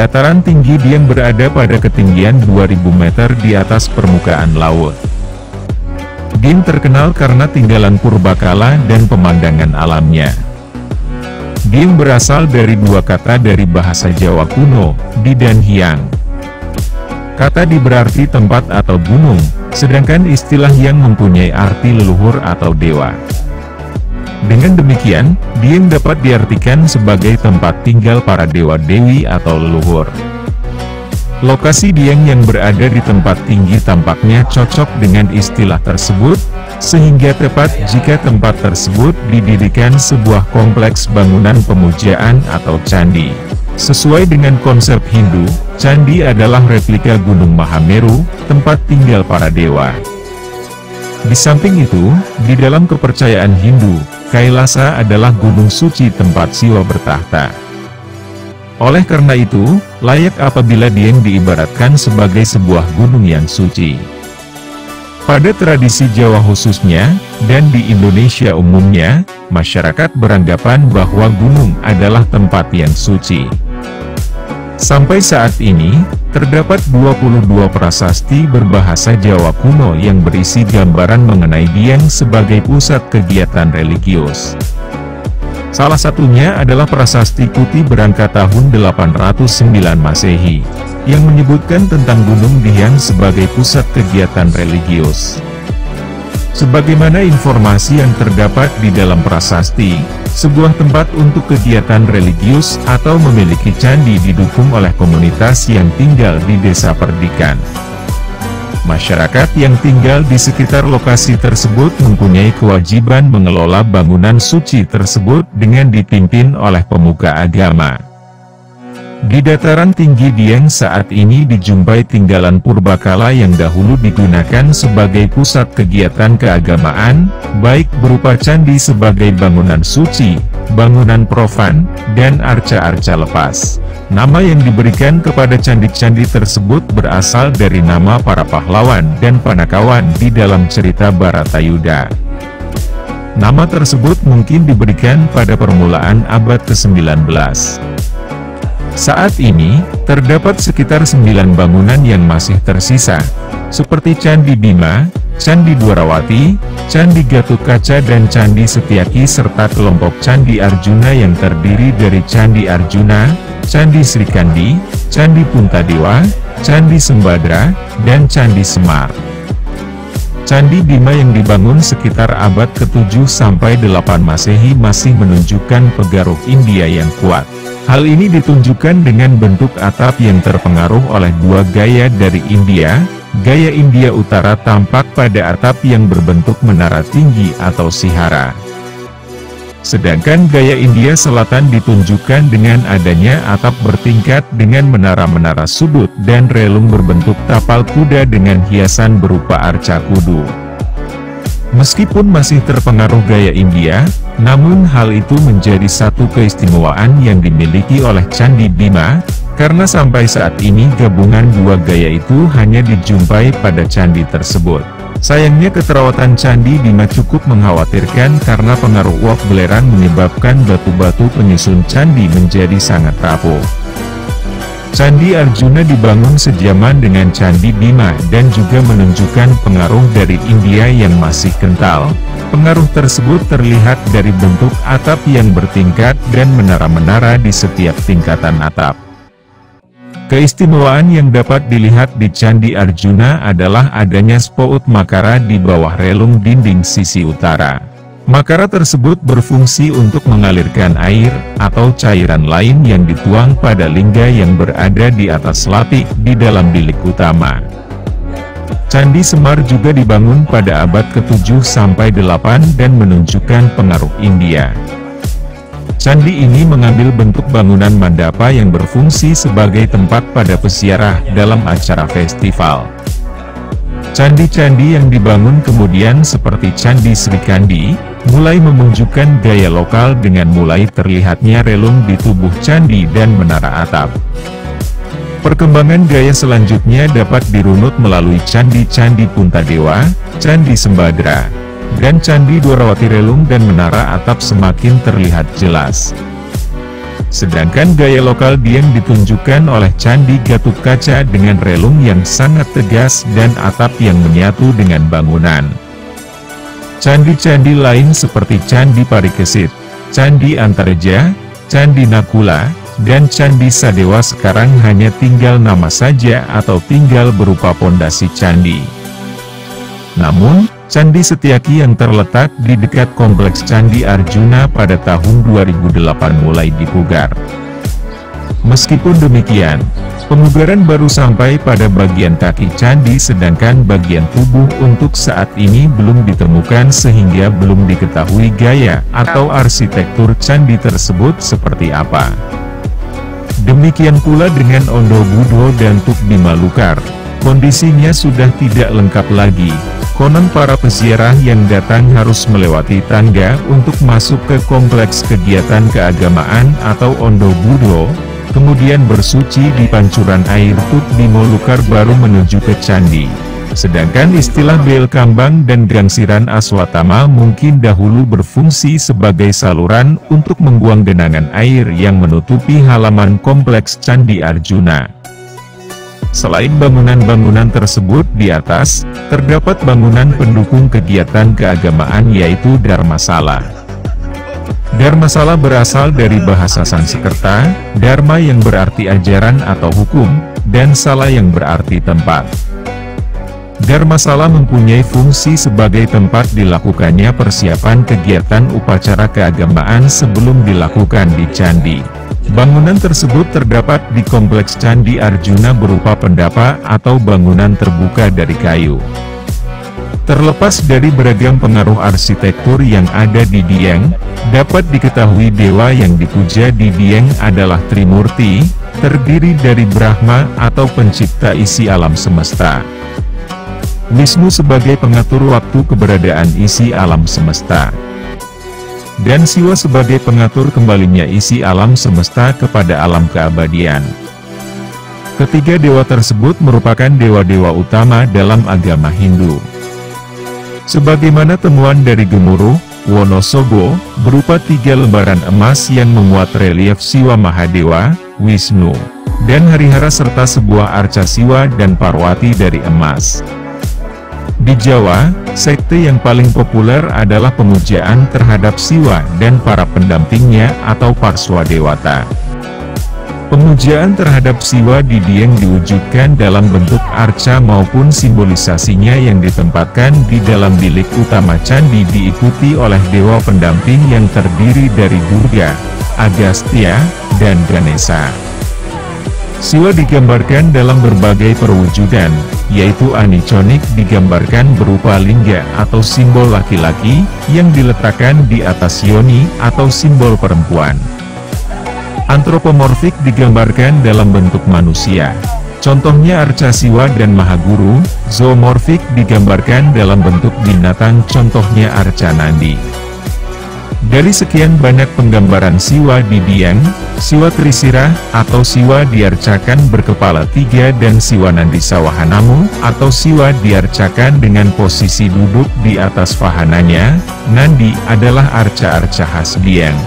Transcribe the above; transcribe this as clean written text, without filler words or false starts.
Dataran tinggi Dieng berada pada ketinggian 2000 meter di atas permukaan laut. Dieng terkenal karena tinggalan purbakala dan pemandangan alamnya. Dieng berasal dari dua kata dari bahasa Jawa kuno, di dan hiang. Kata di berarti tempat atau gunung, sedangkan istilah yang mempunyai arti leluhur atau dewa. Dengan demikian, Dieng dapat diartikan sebagai tempat tinggal para dewa-dewi atau leluhur. Lokasi Dieng yang berada di tempat tinggi tampaknya cocok dengan istilah tersebut, sehingga tepat jika tempat tersebut didirikan sebuah kompleks bangunan pemujaan atau candi. Sesuai dengan konsep Hindu, candi adalah replika Gunung Mahameru, tempat tinggal para dewa. Di samping itu, di dalam kepercayaan Hindu, Kailasa adalah gunung suci tempat Siwa bertahta. Oleh karena itu, layak apabila Dieng diibaratkan sebagai sebuah gunung yang suci. Pada tradisi Jawa khususnya, dan di Indonesia umumnya, masyarakat beranggapan bahwa gunung adalah tempat yang suci. Sampai saat ini, terdapat 22 prasasti berbahasa Jawa kuno yang berisi gambaran mengenai Dieng sebagai pusat kegiatan religius. Salah satunya adalah prasasti Kuti berangkat tahun 809 Masehi, yang menyebutkan tentang Gunung Dieng sebagai pusat kegiatan religius. Sebagaimana informasi yang terdapat di dalam prasasti, sebuah tempat untuk kegiatan religius atau memiliki candi didukung oleh komunitas yang tinggal di desa Perdikan. Masyarakat yang tinggal di sekitar lokasi tersebut mempunyai kewajiban mengelola bangunan suci tersebut dengan dipimpin oleh pemuka agama. Di dataran tinggi Dieng saat ini dijumpai tinggalan purbakala yang dahulu digunakan sebagai pusat kegiatan keagamaan, baik berupa candi sebagai bangunan suci, bangunan profan, dan arca-arca lepas. Nama yang diberikan kepada candi-candi tersebut berasal dari nama para pahlawan dan panakawan di dalam cerita Bharatayuda. Nama tersebut mungkin diberikan pada permulaan abad ke-19. Saat ini, terdapat sekitar 9 bangunan yang masih tersisa, seperti Candi Bima, Candi Dwarawati, Candi Gatotkaca dan Candi Setyaki serta kelompok Candi Arjuna yang terdiri dari Candi Arjuna, Candi Srikandi, Candi Puntadewa, Candi Sembadra, dan Candi Semar. Candi Bima yang dibangun sekitar abad ke-7 sampai 8 Masehi masih menunjukkan pengaruh India yang kuat. Hal ini ditunjukkan dengan bentuk atap yang terpengaruh oleh dua gaya dari India. Gaya India Utara tampak pada atap yang berbentuk menara tinggi atau sihara. Sedangkan gaya India Selatan ditunjukkan dengan adanya atap bertingkat dengan menara-menara sudut dan relung berbentuk tapal kuda dengan hiasan berupa arca kudu. Meskipun masih terpengaruh gaya India, namun hal itu menjadi satu keistimewaan yang dimiliki oleh Candi Bima, karena sampai saat ini gabungan dua gaya itu hanya dijumpai pada candi tersebut. Sayangnya keterawatan Candi Bima cukup mengkhawatirkan karena pengaruh uap belerang menyebabkan batu-batu penyusun candi menjadi sangat rapuh. Candi Arjuna dibangun sejaman dengan Candi Bima dan juga menunjukkan pengaruh dari India yang masih kental. Pengaruh tersebut terlihat dari bentuk atap yang bertingkat dan menara-menara di setiap tingkatan atap. Keistimewaan yang dapat dilihat di Candi Arjuna adalah adanya spout makara di bawah relung dinding sisi utara. Makara tersebut berfungsi untuk mengalirkan air, atau cairan lain yang dituang pada lingga yang berada di atas lapik di dalam bilik utama. Candi Semar juga dibangun pada abad ke-7 sampai 8 dan menunjukkan pengaruh India. Candi ini mengambil bentuk bangunan mandapa yang berfungsi sebagai tempat pada peziarah dalam acara festival. Candi-candi yang dibangun kemudian seperti Candi Srikandi, mulai menunjukkan gaya lokal dengan mulai terlihatnya relung di tubuh candi dan menara atap. Perkembangan gaya selanjutnya dapat dirunut melalui Candi-candi Puntadewa, Candi Sembadra, dan Candi Dwarawati. Relung dan menara atap semakin terlihat jelas. Sedangkan gaya lokal Dieng ditunjukkan oleh Candi Gatotkaca dengan relung yang sangat tegas dan atap yang menyatu dengan bangunan. Candi-candi lain seperti Candi Parikesit, Candi Antareja, Candi Nakula, dan Candi Sadewa sekarang hanya tinggal nama saja atau tinggal berupa pondasi candi. Namun, Candi Setyaki yang terletak di dekat Kompleks Candi Arjuna pada tahun 2008 mulai dipugar. Meskipun demikian, pemugaran baru sampai pada bagian kaki candi sedangkan bagian tubuh untuk saat ini belum ditemukan sehingga belum diketahui gaya atau arsitektur candi tersebut seperti apa. Demikian pula dengan Ondo Budo dan Tuk Bimalukar, kondisinya sudah tidak lengkap lagi. Konon para peziarah yang datang harus melewati tangga untuk masuk ke kompleks kegiatan keagamaan atau Ondo Budo, kemudian bersuci di pancuran air Tuk Bimalukar baru menuju ke candi. Sedangkan istilah Bel Kambang dan Gangsiran Aswatama mungkin dahulu berfungsi sebagai saluran untuk membuang genangan air yang menutupi halaman kompleks Candi Arjuna. Selain bangunan-bangunan tersebut di atas, terdapat bangunan pendukung kegiatan keagamaan yaitu Dharmasala. Dharmasala berasal dari bahasa Sanskerta, Dharma yang berarti ajaran atau hukum, dan Sala yang berarti tempat. Dharmasala mempunyai fungsi sebagai tempat dilakukannya persiapan kegiatan upacara keagamaan sebelum dilakukan di candi. Bangunan tersebut terdapat di Kompleks Candi Arjuna berupa pendapa atau bangunan terbuka dari kayu. Terlepas dari beragam pengaruh arsitektur yang ada di Dieng, dapat diketahui dewa yang dipuja di Dieng adalah Trimurti, terdiri dari Brahma atau pencipta isi alam semesta. Wisnu sebagai pengatur waktu keberadaan isi alam semesta. Dan Siwa sebagai pengatur kembalinya isi alam semesta kepada alam keabadian. Ketiga dewa tersebut merupakan dewa-dewa utama dalam agama Hindu. Sebagaimana temuan dari Gemuruh, Wonosobo, berupa 3 lembaran emas yang memuat relief Siwa Mahadewa, Wisnu, dan Harihara serta sebuah arca Siwa dan Parwati dari emas. Di Jawa, sekte yang paling populer adalah pemujaan terhadap Siwa dan para pendampingnya atau Parswadewata. Pemujaan terhadap Siwa di Dieng diwujudkan dalam bentuk arca maupun simbolisasinya yang ditempatkan di dalam bilik utama candi diikuti oleh dewa pendamping yang terdiri dari Durga, Agastya, dan Ganesha. Siwa digambarkan dalam berbagai perwujudan, yaitu aniconik digambarkan berupa lingga atau simbol laki-laki, yang diletakkan di atas yoni atau simbol perempuan. Antropomorfik digambarkan dalam bentuk manusia. Contohnya arca Siwa dan Mahaguru. Zoomorfik digambarkan dalam bentuk binatang, contohnya arca Nandi. Dari sekian banyak penggambaran Siwa di Dieng, Siwa Trisira atau Siwa diarcakan berkepala 3 dan Siwa Nandi Sawahanamu atau Siwa diarcakan dengan posisi duduk di atas vahananya. Nandi adalah arca-arca khas Dieng.